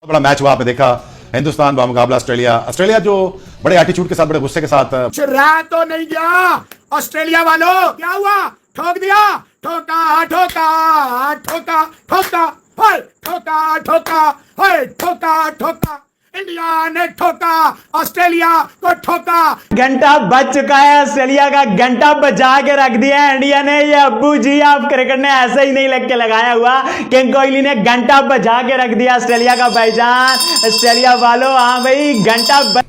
बड़ा मैच हुआ, आपने देखा हिंदुस्तान मुकाबला ऑस्ट्रेलिया। ऑस्ट्रेलिया जो बड़े एटीट्यूड के साथ, बड़े गुस्से के साथ रह तो नहीं गया ऑस्ट्रेलिया वालों, क्या हुआ? ठोक दिया, ठोका ठोका ठोका ठोका ठोका ठोका ठोका ठोका, इंडिया ने ठोका, ऑस्ट्रेलिया को ठोका। घंटा बज चुका है, ऑस्ट्रेलिया का घंटा बजा के रख दिया है इंडिया ने। ये अब्बू जी आप क्रिकेट ने ऐसे ही नहीं लग के लगाया हुआ, किंग कोहली ने घंटा बजा के रख दिया ऑस्ट्रेलिया का भाईजान। ऑस्ट्रेलिया वालों, हाँ भाई घंटा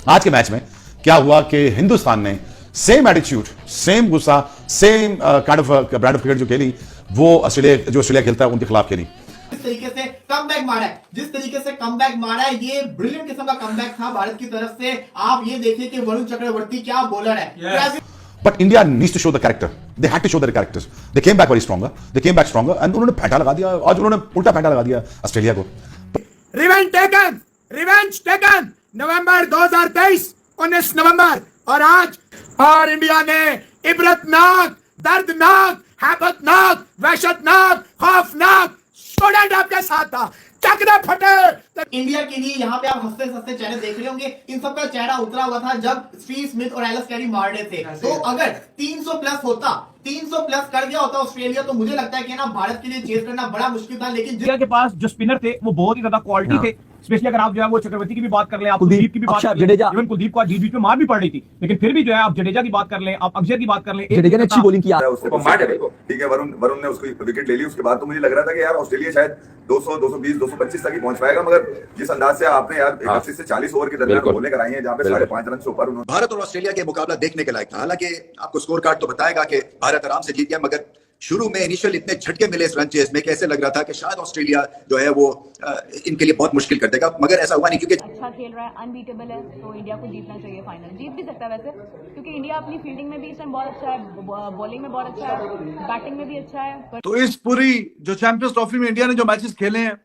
आज के मैच में क्या हुआ कि हिंदुस्तान ने सेम एटीट्यूड, सेम गुस्सा, same kind of brand of cricket जो खेली, वो ऑस्ट्रेलिया खेलता है उनके खिलाफ खेली। जिस तरीके से कमबैक मारा है, जिस तरीके से कमबैक मारा है, ये ब्रिलियंट किस्म का कमबैक था भारत की तरफ से। आप ये देखिए कि वरुण चक्रवर्ती क्या बॉलर है। But India needs to show the character. They had to show their characters. They came back very stronger. They came back stronger and उन्होंने फेंटा लगा दिया। आज उन्होंने उल्टा फेंटा लगा दिया ऑस्ट्रेलिया को। Revenge taken, revenge taken. नवंबर 2023, 19 नवंबर, और आज और इंडिया ने इबरतनाक, दर्दनाक, हैबतनाक, वहशतनाक, खौफनाक स्टूडेंट आपके साथ था। चकना फटे। इंडिया के लिए यहाँ पे आप हंसते हंसते चेहरे देख रहे होंगे। इन सबका चेहरा उतरा हुआ था जब स्टीव स्मिथ और एलिस कैरी मार रहे थे। तो अगर 300 प्लस होता, 300 प्लस कर गया होता ऑस्ट्रेलिया, तो मुझे लगता है कि ना भारत के लिए चेस करना बड़ा मुश्किल था। लेकिन इंडिया के पास जो स्पिनर थे वो बहुत ही ज्यादा क्वालिटी थे। स्पेशली अगर आप जो है वो चक्रवर्ती की भी बात कर लें, आप कुलदीप की भी बात कर लें, इवन कुलदीप को आज बीच में मार भी पड़ रही थी, लेकिन फिर भी जो है आप जडेजा की बात कर लें, आप अक्षर की बात कर लें, जडेजा ने अच्छी बॉलिंग की। ठीक है, वरुण ने उसको विकेट ले ली। उसके बाद तो मुझे लग रहा था कि यार ऑस्ट्रेलिया शायद 200, 220, 225 तक ही पहुंच पाएगा, मगर जिस अंदाज से आपने यार 31 से 40 ओवर के दरमियान बॉलें कराई हैं, जहां पे 5.5 रन से ऊपर उन्होंने। भारत और ऑस्ट्रेलिया के मुकाबला देखने के लायक था। हालांकि आपको स्कोर कार्ड तो बताएगा कि भारत आराम से जीत गया, मगर शुरू में इनिशियल इतने झटके मिले इस रन चेस में, कैसे लग रहा था कि शायद ऑस्ट्रेलिया जो है वो इनके लिए बहुत मुश्किल कर देगा, मगर ऐसा हुआ नहीं, क्योंकि अच्छा खेल रहा है, अनबीटेबल है, तो इंडिया को जीतना चाहिए फाइनल। जीत भी सकता है वैसे, क्योंकि इंडिया अपनी फील्डिंग में भी इस टाइम बहुत अच्छा है, बॉलिंग में बहुत अच्छा है, बैटिंग में भी अच्छा है। तो इस पूरी जो चैंपियंस ट्रॉफी में इंडिया ने जो मैचेस खेले हैं,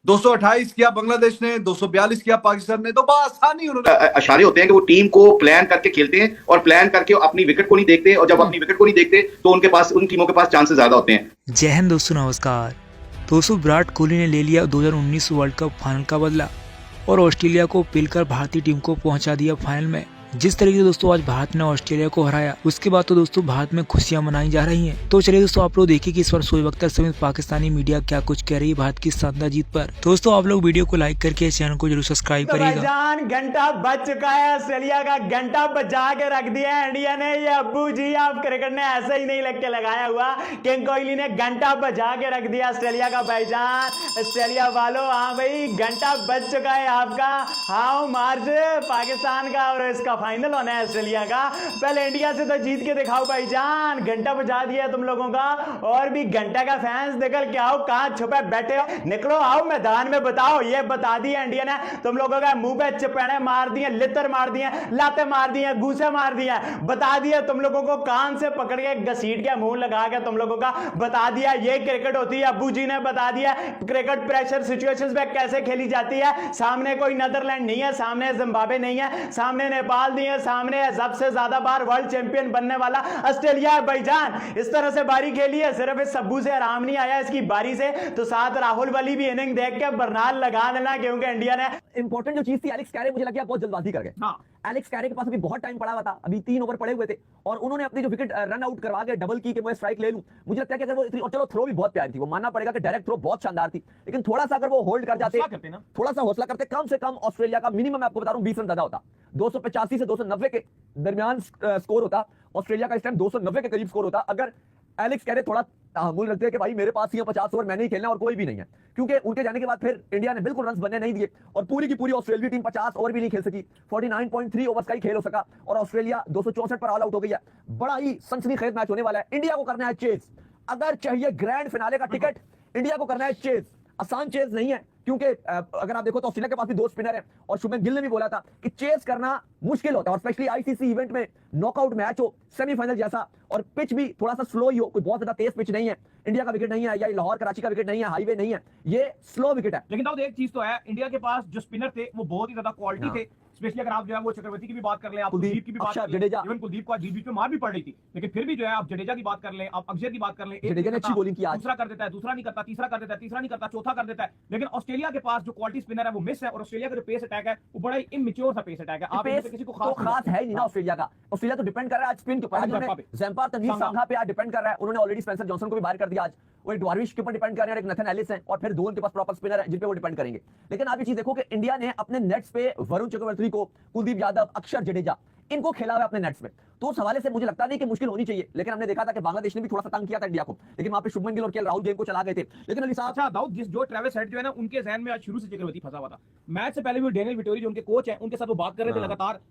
228 किया बांग्लादेश ने, 242 किया पाकिस्तान ने, तो बड़ा आसानी उन्होंने इशारे होते हैं कि वो टीम को प्लान करके खेलते हैं और प्लान करके अपनी विकेट को नहीं देखते, और जब अपनी विकेट को नहीं देखते तो उनके पास, उन टीमों के पास चांसेस ज्यादा होते हैं। जय हिंद दोस्तों, नमस्कार दोस्तों। विराट कोहली ने ले लिया 2019 वर्ल्ड कप फाइनल का बदला और ऑस्ट्रेलिया को पिलकर भारतीय टीम को पहुंचा दिया फाइनल में। जिस तरीके से दोस्तों आज भारत ने ऑस्ट्रेलिया को हराया, उसके बाद तो दोस्तों भारत में खुशियां मनाई जा रही हैं। तो चलिए दोस्तों आप लोग देखिए कि इस बार शोएब अख्तर समेत पाकिस्तानी मीडिया क्या कुछ कह रही है भारत की शानदार जीत पर। दोस्तों आप लोग वीडियो को लाइक करके चैनल को जरूर सब्सक्राइब करिएगा। घंटा बज चुका है, ऑस्ट्रेलिया का घंटा बजा के रख दिया है इंडिया ने। ये अब्बू जी आप क्रिकेट ने ऐसे ही नहीं लग के लगाया हुआ, किंग कोहली ने घंटा बजा के रख दिया ऑस्ट्रेलिया का भाईजान। ऑस्ट्रेलिया वालों, हाँ भाई घंटा बज चुका है आपका। हाउ मार्च पाकिस्तान का और इसका फाइनल होना है ऑस्ट्रेलिया का। पहले इंडिया से तो जीत के दिखाओ भाईजान। घंटा बजा दिया तुम लोगों का, और भी घंटा का फैंस निकल के आओ। कहां छुपे बैठे हो, निकलो आओ मैदान में, बताओ। ये बता दिया इंडिया ने तुम लोगों का, मुंह पे चपेड़े मार दिए, लितर मार दिए, लाते मार दिए, घूसे मार दिए, बता दिया तुम लोगों को। कान से पकड़ के घसीट के मुंह लगा के तुम लोगों का बता दिया ये क्रिकेट होती है। अब्बू जी ने बता दिया क्रिकेट प्रेशर सिचुएशंस में कैसे खेली जाती है। सामने कोई नीदरलैंड नहीं है, सामने जिम्बाब्वे नहीं है, सामने नेपाल नहीं है, सामने सबसे ज्यादा बार वर्ल्ड चैंपियन बनने वाला ऑस्ट्रेलिया है भाईजान। इस तरह से बारी खेली है, सिर्फ इस सब्बू से आराम नहीं आया इसकी बारी से। तो साथ राहुल वाली भी इनिंग देख के बरनाल लगा देना, क्योंकि इंडिया ने इंपॉर्टेंट जो चीज थी, एलेक्स कैरे मुझे लगा बहुत जल्दबाजी कर गए। एलेक्स कैरे के पास अभी बहुत टाइम पड़ा हुआ था, अभी 3 ओवर पड़े हुए थे, और उन्होंने अपनी जो विकेट रन आउट करवा के डबल की कि मैं स्ट्राइक ले लूं। मुझे लगता है कि अगर वो इतनी, और चलो थ्रो भी बहुत प्यारी थी, वो मानना पड़ेगा कि डायरेक्ट थ्रो बहुत शानदार थी, लेकिन थोड़ा सा अगर वो होल्ड कर जाते, थोड़ा सा हौसला करते, कम से कम ऑस्ट्रेलिया का मिनिमम मैं आपको बता रहा हूं 20 रन ज्यादा होता। 285 से 290 के दरमियान स्कोर होता ऑस्ट्रेलिया का। इस टाइम 290 के करीब स्कोर होता अगर एलेक्स कैरे थोड़ा तहम्मुल रखते हैं कि भाई मेरे पास ही 50 ओवर मैंने ही खेलना और कोई भी नहीं है। क्योंकि उनके जाने के बाद फिर इंडिया ने बिल्कुल रन बनने नहीं दिए, और पूरी की पूरी ऑस्ट्रेलिया टीम 50 ओवर भी नहीं खेल सकी। 49.3 ओवर्स का ही खेल हो सका, और ऑस्ट्रेलिया 264 पर ऑल आउट हो गई है। बड़ा ही सनसनीखेज मैच होने वाला है। इंडिया को करना है चेस, अगर चाहिए ग्रैंड फिनाले का टिकट, इंडिया को करना है चेस। आसान चेस नहीं है, क्योंकि अगर आप देखो तो ऑस्ट्रेलिया के पास भी 2 स्पिनर हैं, और शुभमन गिल ने भी बोला था कि चेस करना मुश्किल होता है, और स्पेशली आईसीसी इवेंट में नॉकआउट मैच हो, सेमीफाइनल जैसा, और पिच भी थोड़ा सा स्लो ही हो, कोई बहुत ज्यादा तेज पिच नहीं है, इंडिया का विकेट नहीं है या लाहौर कराची का विकेट नहीं है, हाईवे नहीं है, ये स्लो विकेट है। लेकिन दाऊद एक चीज तो है, इंडिया के पास जो स्पिनर थे वो बहुत ही ज्यादा क्वालिटी थे, स्पेशली अगर आप जो है वो चक्रवर्ती की भी बात कर लें, आप कुलदीप की भी बात कर लें, इवन कुलदीप को बीच में मार भी पड़ रही थी, लेकिन फिर भी जो है आप जडेजा की बात कर लें, आप अक्षर की बात कर लें, जडेजा ने अच्छी बॉलिंग की आज, दूसरा कर देता है, दूसरा नहीं करता, तीसरा कर देता है, तीसरा नहीं करता, चौथा कर देता है। लेकिन ऑस्ट्रेलिया के पास जो क्वालिटी स्पिनर है वो मिस है, और ऑस्ट्रेलिया का जो पेस अटैक है वो बड़ा ही इमेच्योर सा पेस अटैक है। आप किसी को खास है नहीं ना ऑस्ट्रेलिया का, ऑस्ट्रेलिया तो डिपेंड कर रहा है आज स्पिन के ऊपर, ज़ैम्पार तनवीर सांघा पे आज डिपेंड कर रहा है, उन्होंने ऑलरेडी स्पेंसर जॉनसन को भी बाहर कर दिया आज, वो एक डार्विश के ऊपर डिपेंड कर रहे हैं, एक नथन एलिस है, और फिर दो उनके पास प्रॉपर स्पिनर है जिन पे वो डिपेंड करेंगे। लेकिन आप ये चीज देखो कि इंडिया ने अपने नेट्स पे वरुण चक्रवर्ती को, कुलदीप यादव, अक्षर जडेजा, इनको खेला हुआ अपने नेट्स में, तो उस हवाले से मुझे लगता नहीं कि मुश्किल होनी चाहिए। लेकिन हमने देखा था कि बांग्लादेश ने भी थोड़ा सा तंग किया था इंडिया को, लेकिन वहां पे शुभमन गिल और केएल राहुल गेम को चला गए थे। लेकिन अली साहब, अच्छा दाऊद, जो ट्रेविस हेड जो है ना, उनके जहन में आज शुरू से चक्रवर्ती फंसा हुआ था। मैच से पहले भी डेनियल विटोरी जो उनके कोच हैं, उनके साथ वो बात कर रहे थे,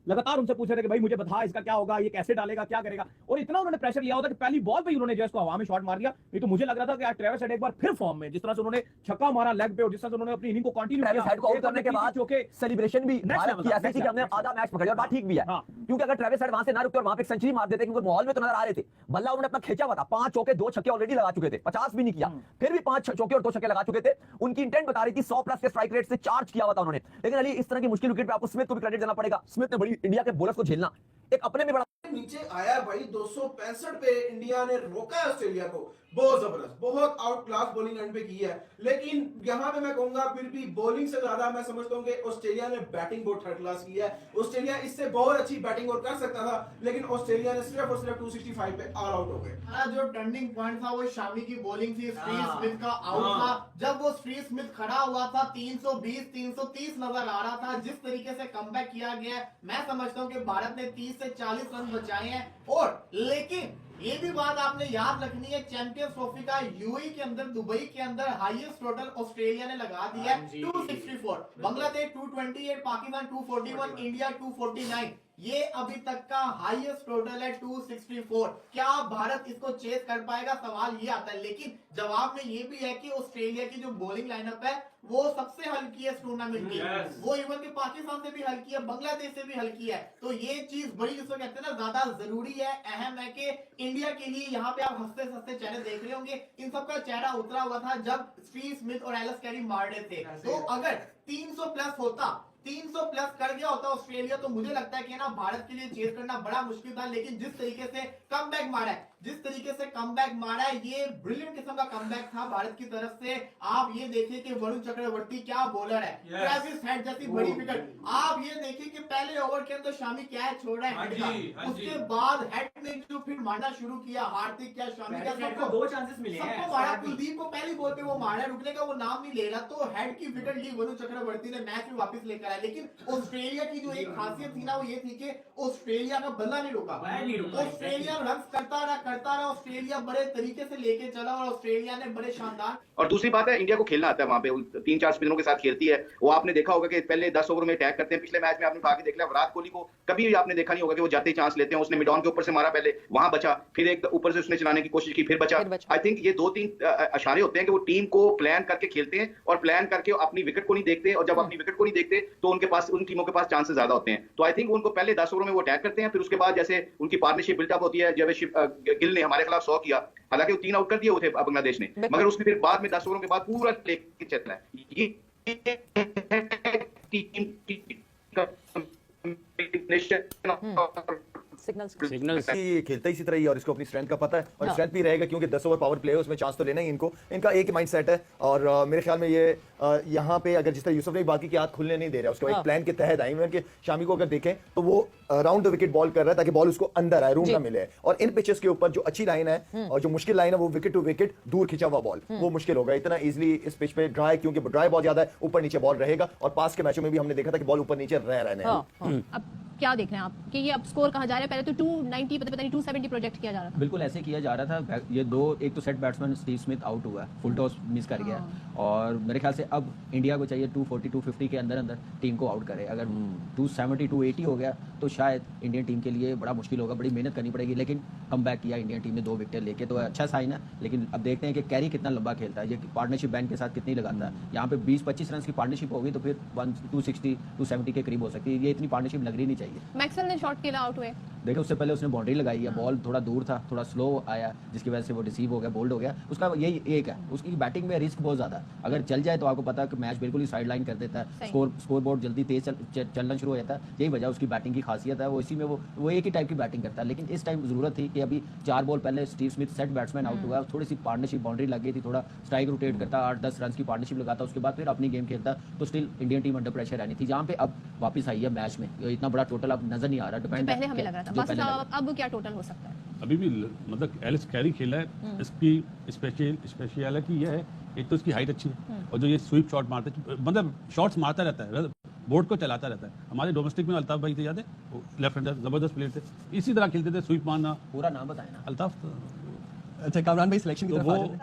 लगातार उनसे पूछ रहे थे कि भाई मुझे बता इसका क्या होगा, ये कैसे डालेगा, क्या करेगा, और इतना उन्होंने प्रेशर लिया होता कि पहली बॉल पे उन्होंने जो इसको हवा में शॉट मार दिया। नहीं तो मुझे लग रहा था कि आज ट्रेविस हेड एक बार फिर फॉर्म में, जिस तरह से उन्होंने छक्का मारा लेग पे और जिस तरह से उन्होंने अपनी इनिंग को कंटिन्यू किया, हेड को आउट करने के बाद सेलिब्रेशन भी भारत की ऐसी थी कि हमने आधा मैच पकड़ लिया, बात ठीक भी है, क्योंकि अगर ट्रेविस हेड वहां से ना रुकते और वहां पे सेंचुरी मार देते, क्योंकि माहौल में तो नजर आ रहे थे, बल्ला उन्होंने अपना खींचा हुआ था, 5 चौके 2 छक्के ऑलरेडी लगा चुके थे, 50 भी नहीं किया, फिर भी 5 चौके और 2 छक्के लगा चुके थे। उनकी इंटेंट बता रही थी 100 प्लस के स्ट्राइक रेट से चार्ज किया हुआ था उन्होंने। लेकिन अली, इस तरह की मुश्किल विकेट पे आपको स्मिथ को भी क्रेडिट देना पड़ेगा, स्मिथ ने बड़ी इंडिया के बॉलर्स को झेलना एक अपने में बड़ा नीचे आया भाई 265 पे इंडिया ने रोका है ऑस्ट्रेलिया को, बहुत जबरदस्त, बहुत आउट क्लास बॉलिंग एंड पे की है। लेकिन यहां पे मैं कहूंगा फिर भी बॉलिंग से ज्यादा मैं समझता हूं कि ऑस्ट्रेलिया ने बैटिंग बहुत थर्ड क्लास की है। ऑस्ट्रेलिया इससे बहुत अच्छी बैटिंग और कर सकता था, लेकिन ऑस्ट्रेलिया ने सिर्फ और सिर्फ 265 पे ऑल आउट हो गए। जो टर्निंग पॉइंट था वो शामी की बॉलिंग थी, स्टीव स्मिथ का आउट था। जब वो स्टीव स्मिथ खड़ा हुआ था 320 330 नजर आ रहा था, जिस तरीके से कमबैक किया गया, मैं समझता हूं कि भारत ने 30 से 40 रन बचाए हैं। और लेकिन ये भी बात आपने याद रखनी है, चैंपियंस ट्रॉफी का यूएई के अंदर, दुबई के अंदर हाईएस्ट टोटल ऑस्ट्रेलिया ने लगा दिया है 264, बांग्लादेश 228, पाकिस्तान 241, इंडिया 249। ये अभी तक का हाईएस्ट टोटल है 264। क्या भारत इसको चेस कर पाएगा, सवाल ये आता है। लेकिन जवाब में ये भी है कि ऑस्ट्रेलिया की जो बॉलिंग लाइनअप है वो सबसे हल्की है इस टूर्नामेंट की, वो इवन के पाकिस्तान से भी हल्की है, बांग्लादेश से भी हल्की है। तो ये चीज बड़ी, जिसको कहते हैं ना, ज्यादा जरूरी है, अहम है कि इंडिया के लिए यहाँ पे आप हंसते हंसते चेहरे देख रहे होंगे, इन सबका चेहरा उतरा हुआ था जब स्टीव स्मिथ और एलिस कैरी मार रहे थे। तो अगर 300 प्लस होता, 300 प्लस कर गया होता ऑस्ट्रेलिया, तो मुझे लगता है कि ना भारत के लिए चेस करना बड़ा मुश्किल था। लेकिन जिस तरीके से कमबैक मारा है, जिस तरीके से कमबैक मारा है, ये ब्रिलियंट किस्म का कमबैक था भारत की तरफ से। आप ये देखिए कि वरुण चक्रवर्ती क्या बॉलर है, ट्रेविस हेड जैसी बड़ी विकेट। आप ये देखिए कि पहले ओवर के अंदर शामी क्या है छोड़ रहा है हेड का, उसके बाद हेड ने जो फिर मारना शुरू किया, हार्दिक क्या शामी क्या, सबको 2 चांसेस मिले हैं, सबको मारा। कुलदीप को पहली बॉल पे वो मारा, रुकने का वो नाम नहीं ले रहा, तो हेड की विकेट ली वरुण चक्रवर्ती ने, मैच में वापस लेकर आया। लेकिन ऑस्ट्रेलिया की जो एक खासियत थी ना, वो ये थी कि ऑस्ट्रेलिया का बल्ला नहीं रुका, ऑस्ट्रेलिया रन करता रहा, ऑस्ट्रेलिया बड़े तरीके से लेके चला और ऑस्ट्रेलिया ने बड़े शानदार। और दूसरी बात है, इंडिया को खेलना आता है, वहां पे 3-4 स्पिनरों के साथ खेलती है। वो आपने देखा होगा कि पहले 10 ओवर में अटैक करते हैं। पिछले मैच में आपने आगे देख लिया, विराट कोहली को कभी भी आपने देखा नहीं होगा कि वो जाते ही चांस लेते हैं। उसने मिड ऑन के ऊपर से मारा, पहले वहां बचा, फिर एक ऊपर से उसने चलाने की कोशिश की, फिर बचा। आई थिंक ये 2-3 इशारे होते हैं कि वो टीम को प्लान करके खेलते हैं, और प्लान करके अपनी विकेट को नहीं देखते, और जब अपनी विकेट को नहीं देखते तो उनके पास, उन टीमों के पास चांसेस ज्यादा होते हैं। तो आई थिंक उनको पहले 10 ओवर में वो अटैक करते हैं, फिर उसके बाद जैसे उनकी पार्टनरशिप बिल्टअप होती है। जब गिल ने हमारे खिलाफ 100 किया, हालांकि वो 3 आउट कर दिए हुए थे बांग्लादेश ने, मगर उसने फिर बाद में 10 ओवरों के बाद पूरा लेके चलना है। ये सिग्नल्स ये खेलता ही इसी तरह ही, और इसको अपनी स्ट्रेंथ का पता है, और स्ट्रेंथ भी रहेगा क्योंकि 10 ओवर पावर प्ले है, उसमें चांस तो लेना ही इनको, इनका एक ही माइंडसेट है। और मेरे ख्याल में ये यहाँ पे अगर जिस तरह यूसुफ ने बात की कि हाथ खुलने नहीं दे रहा, उसको एक प्लान के तहत आई कि शामी को अगर देखें तो वो राउंड द विकेट बॉल कर रहा है ताकि बॉल उसको अंदर आए, रूम ना मिले। और इन पिचेस के ऊपर जो अच्छी लाइन है और जो मुश्किल लाइन है, वो विकेट टू विकेट दूर खिंचा हुआ बॉल, वो मुश्किल होगा इतना इजिली इस पिच पे ड्राई, क्योंकि ड्राई बहुत ज्यादा है, ऊपर नीचे बॉल रहेगा। और पास के मैचों में भी हमने देखा था कि बॉल ऊपर नीचे रह रहे हैं। अब क्या देख रहे हैं आप कि ये अब स्कोर कहा जा रहा है, पहले तो 290 पता नहीं 270 प्रोजेक्ट किया जा रहा था। बिल्कुल ऐसे किया जा रहा था। ये 2 एक तो set batsman Steve Smith out हुआ है, फुल टॉस मिस कर गया, और मेरे ख्याल से अब इंडिया को चाहिए 240 250 के अंदर अंदर टीम को आउट करे। अगर 270 280 हो गया तो शायद इंडियन टीम के लिए बड़ा मुश्किल होगा, बड़ी मेहनत करनी पड़ेगी। लेकिन कम बैक किया इंडियन टीम ने 2 विकेट लेके, तो अच्छा साइन है। लेकिन अब देखते हैं कि कैरी कितना लंबा खेलता है, ये पार्टनरशिप बैंक के साथ कितनी लगाता है। यहाँ पे 20-25 रन की पार्टनरशिप होगी तो फिर 260 270 के करीब हो सकती है। ये इतनी पार्टनरशिप लग रही नहीं चाहिए। मैक्सवेल ने शॉट खेला, आउट हुए। देखो उससे पहले उसने बाउंड्री लगाई है, बॉल थोड़ा दूर था, थोड़ा स्लो आया, जिसकी वजह से वो रिसीव हो गया, बोल्ड हो गया। उसका यही एक है, उसकी बैटिंग में रिस्क बहुत ज़्यादा। अगर चल जाए तो आपको पता है कि मैच बिल्कुल ही साइड लाइन कर देता है, स्कोर बोर्ड जल्दी तेज चलना शुरू हो जाता है। यही वजह उसकी बैटिंग की खासियत है, वो इसी में वो एक ही टाइप की बैटिंग करता है। लेकिन इस टाइम ज़रूरत थी कि अभी 4 बॉल पहले Steve Smith set batsman out हुआ, थोड़ी सी पार्टनरशिप बाउंड्री लग गई थी, थोड़ा स्ट्राइक रोटेट करता, 8-10 रन की पार्टनरशिप लगाता, उसके बाद फिर अपनी गेम खेलता, तो still Indian team under pressure रहनी थी। जहाँ पे अब वापस आई है मैच में, इतना बड़ा टोटल अब नजर नहीं आ रहा। डिपेंड पहले हमें लग रहा था, बस अब क्या टोटल हो सकता है? अभी भी मतलब एलिस कैरी खेला है, इसकी स्पेशलिटी ये है, एक तो इसकी हाइट अच्छी है और जो ये स्वीप शॉट मारता है, मतलब शॉट्स मारता रहता है, बोर्ड को चलाता रहता है। हमारे डोमेस्टिक में अल्ताफ भाई थे, याद है, लेफ्ट हैंडर जबरदस्त प्लेयर थे, इसी तरह खेलते थे, स्वीप मारना। पूरा नाम बताए ना अल्ताफ। अच्छा, कामरान भाई सिलेक्शन की तरफ आ जाते हैं।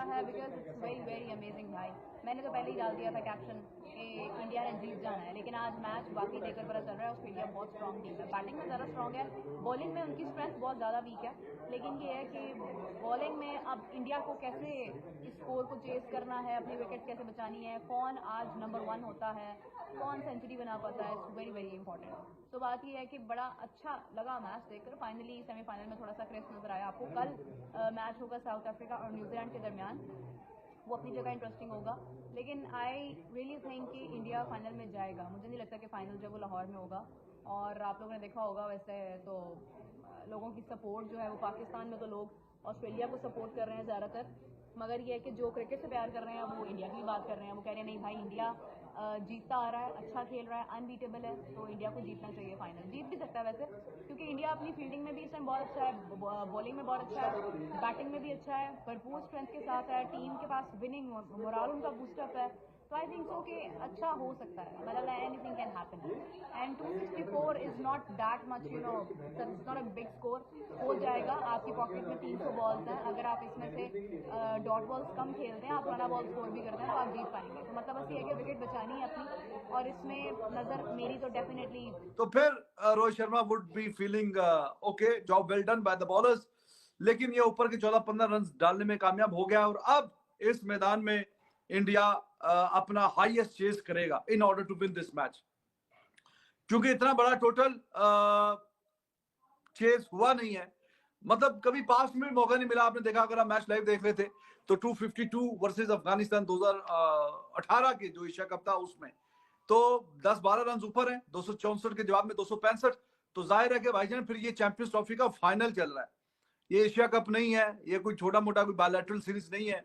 मैंने तो पहले ही डाल दिया था कैप्शन कि इंडिया ने जीत जाना है, लेकिन आज मैच बाकी देखकर पता चल रहा है ऑस्ट्रेलिया बहुत स्ट्रॉन्ग टीम है। बैटिंग में ज़्यादा स्ट्रॉन्ग है, बॉलिंग में उनकी स्ट्रेंथ बहुत ज़्यादा वीक है। लेकिन ये है कि बॉलिंग में अब इंडिया को कैसे स्कोर को चेस करना है, अपनी विकेट कैसे बचानी है, कौन आज नंबर 1 होता है, कौन सेंचुरी बना पाता है, इट्स वेरी वेरी इंपॉर्टेंट। तो बात ये है कि बड़ा अच्छा लगा मैच देखकर। फाइनली सेमीफाइनल में थोड़ा सा क्रेज नजर आया आपको। कल मैच होगा साउथ अफ्रीका और न्यूजीलैंड के दरमियान, वो अपनी जगह इंटरेस्टिंग होगा। लेकिन आई रियली थिंक कि इंडिया फाइनल में जाएगा। मुझे नहीं लगता कि फाइनल जो वो लाहौर में होगा। और आप लोगों ने देखा होगा वैसे तो लोगों की सपोर्ट जो है वो पाकिस्तान में तो लोग ऑस्ट्रेलिया को सपोर्ट कर रहे हैं ज़्यादातर, मगर ये है कि जो क्रिकेट से प्यार कर रहे हैं वो इंडिया की बात कर रहे हैं। वो कह रहे हैं नहीं भाई, इंडिया जीतता आ रहा है, अच्छा खेल रहा है, अनबीटेबल है, तो इंडिया को जीतना चाहिए फाइनल। जीत भी सकता है वैसे, क्योंकि इंडिया अपनी फील्डिंग में भी इस टाइम बहुत अच्छा है, बॉलिंग में बहुत अच्छा है, बैटिंग में भी अच्छा है, भरपूर स्ट्रेंथ के साथ है, टीम के पास विनिंग मोराल उनका बूस्टअप है। तो आई थिंक सो कि अच्छा हो सकता है, मतलब anything can happen. And 264 is not that much, you know, it's not a big score. हो जाएगा, आपकी पॉकेट में 300 बॉल्स हैं, अगर आप इसमें से डॉट बॉल्स कम खेलते हैं, आप रन बॉल स्कोर भी करते हैं, तो आप जीत पाएंगे। तो मतलब बस ये है कि विकेट बचानी है अपनी, और इसमें नजर मेरी तो डेफिनेटली। तो फिर Rohit Sharma would be feeling okay, job well done by the bowlers. लेकिन ये ऊपर के 14-15 रन डालने में कामयाब हो गया, और अब इस मैदान में इंडिया अपना हाईएस्ट चेस करेगा in order to win this match, क्योंकि इतना बड़ा टोटल चेस हुआ नहीं है। मतलब कभी पास्ट में मौका नहीं मिला। आपने देखा, अगर आप मैच लाइव देख रहे थे तो 252 वर्सेस अफगानिस्तान 2018 के जो एशिया कप था उसमें तो 10-12 रन ऊपर है, 264 के जवाब में 265। तो जाहिर है कि भाईजान फिर ये चैंपियंस ट्रॉफी का फाइनल चल रहा है, ये एशिया कप नहीं है, ये कोई छोटा मोटा कोई बायलैटरल सीरीज नहीं है।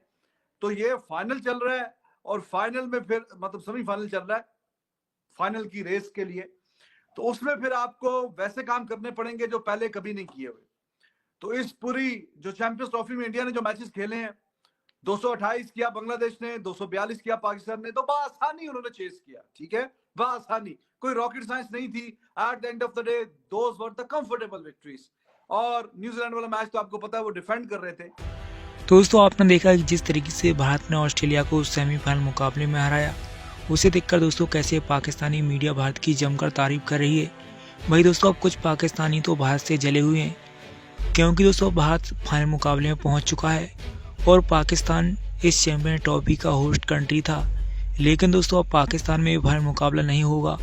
तो ये फाइनल चल रहा है, और फाइनल में फिर मतलब सेमीफाइनल चल रहा है फाइनल की रेस के लिए। तो उसमें फिर आपको वैसे काम करने पड़ेंगे जो पहले कभी नहीं किए हुए। तो इस पूरी जो चैंपियंस ट्रॉफी में इंडिया ने जो मैचेस खेले हैं, 228 किया बांग्लादेश ने, 242 किया पाकिस्तान ने, तो बआसानी उन्होंने चेस किया। ठीक है, बआसानी, कोई रॉकेट साइंस नहीं थी। At the end of the day those were the comfortable victories. और न्यूजीलैंड वाला मैच तो आपको पता है वो डिफेंड कर रहे थे। दोस्तों, आपने देखा कि जिस तरीके से भारत ने ऑस्ट्रेलिया को सेमीफाइनल मुकाबले में हराया, उसे देखकर दोस्तों कैसे पाकिस्तानी मीडिया भारत की जमकर तारीफ कर रही है। वही दोस्तों, अब कुछ पाकिस्तानी तो भारत से जले हुए हैं, क्योंकि दोस्तों भारत फाइनल मुकाबले में पहुंच चुका है और पाकिस्तान इस चैंपियन ट्रॉफी का होस्ट कंट्री था। लेकिन दोस्तों अब पाकिस्तान में फाइनल मुकाबला नहीं होगा,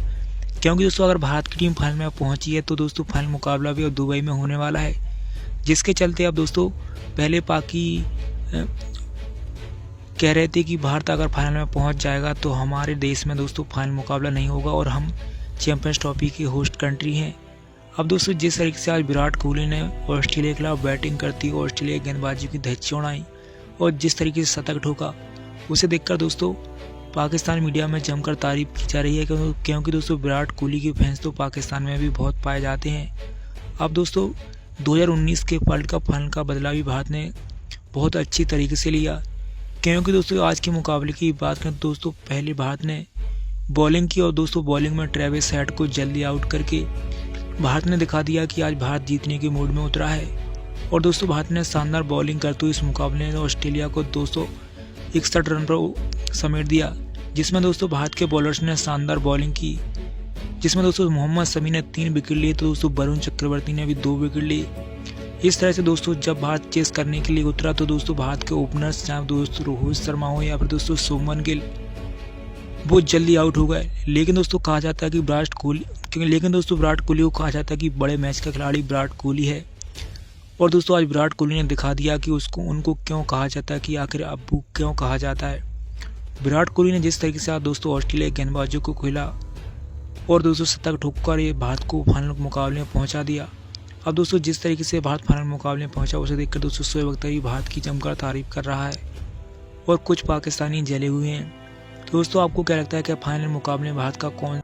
क्योंकि दोस्तों अगर भारत की टीम फाइनल में पहुंची है तो दोस्तों फाइनल मुकाबला भी अब दुबई में होने वाला है, जिसके चलते अब दोस्तों पहले पाकि कह रहे थे कि भारत अगर फाइनल में पहुंच जाएगा तो हमारे देश में दोस्तों फाइनल मुकाबला नहीं होगा और हम चैंपियंस ट्रॉफी के होस्ट कंट्री हैं। अब दोस्तों जिस तरीके से आज विराट कोहली ने ऑस्ट्रेलिया के खिलाफ बैटिंग करती हुई ऑस्ट्रेलिया गेंदबाजी की धज्जी उड़ाई और जिस तरीके से शतक ठोका, उसे देखकर दोस्तों पाकिस्तान मीडिया में जमकर तारीफ की जा रही है, क्योंकि दोस्तों विराट कोहली के फैंस तो पाकिस्तान में भी बहुत पाए जाते हैं। अब दोस्तों 2019 के वर्ल्ड कप फाइनल का बदला भी भारत ने बहुत अच्छी तरीके से लिया, क्योंकि दोस्तों आज के मुकाबले की बात करें तो दोस्तों पहले भारत ने बॉलिंग की और दोस्तों बॉलिंग में ट्रेविस हेड को जल्दी आउट करके भारत ने दिखा दिया कि आज भारत जीतने के मूड में उतरा है। और दोस्तों भारत ने शानदार बॉलिंग करते हुए इस मुकाबले में ऑस्ट्रेलिया को दोस्तों 61 रन पर समेट दिया, जिसमें दोस्तों भारत के बॉलर्स ने शानदार बॉलिंग की, जिसमें दोस्तों मोहम्मद शमी ने 3 विकेट लिए तो दोस्तों वरुण चक्रवर्ती ने भी 2 विकेट लिए। इस तरह से दोस्तों जब भारत चेस करने के लिए उतरा तो दोस्तों भारत के ओपनर्स चाहे दोस्तों रोहित शर्मा हो या फिर दोस्तों शुभमन गिल बहुत जल्दी आउट हो गए। लेकिन दोस्तों कहा जाता है कि विराट कोहली को कहा जाता है कि बड़े मैच का खिलाड़ी विराट कोहली है। और दोस्तों आज विराट कोहली ने दिखा दिया कि उनको क्यों कहा जाता है, कि आखिर अब्बू क्यों कहा जाता है। विराट कोहली ने जिस तरीके से आज दोस्तों ऑस्ट्रेलिया गेंदबाजों को खेला और दोस्तों शतक ठोककर ये भारत को फाइनल मुकाबले में पहुंचा दिया। अब दोस्तों जिस तरीके से भारत फाइनल मुकाबले में पहुंचा उसे देखकर दोस्तों शोएब अख्तर भी भारत की जमकर तारीफ कर रहा है और कुछ पाकिस्तानी जले हुए हैं। दोस्तों आपको क्या लगता है कि फाइनल मुकाबले में भारत का कौन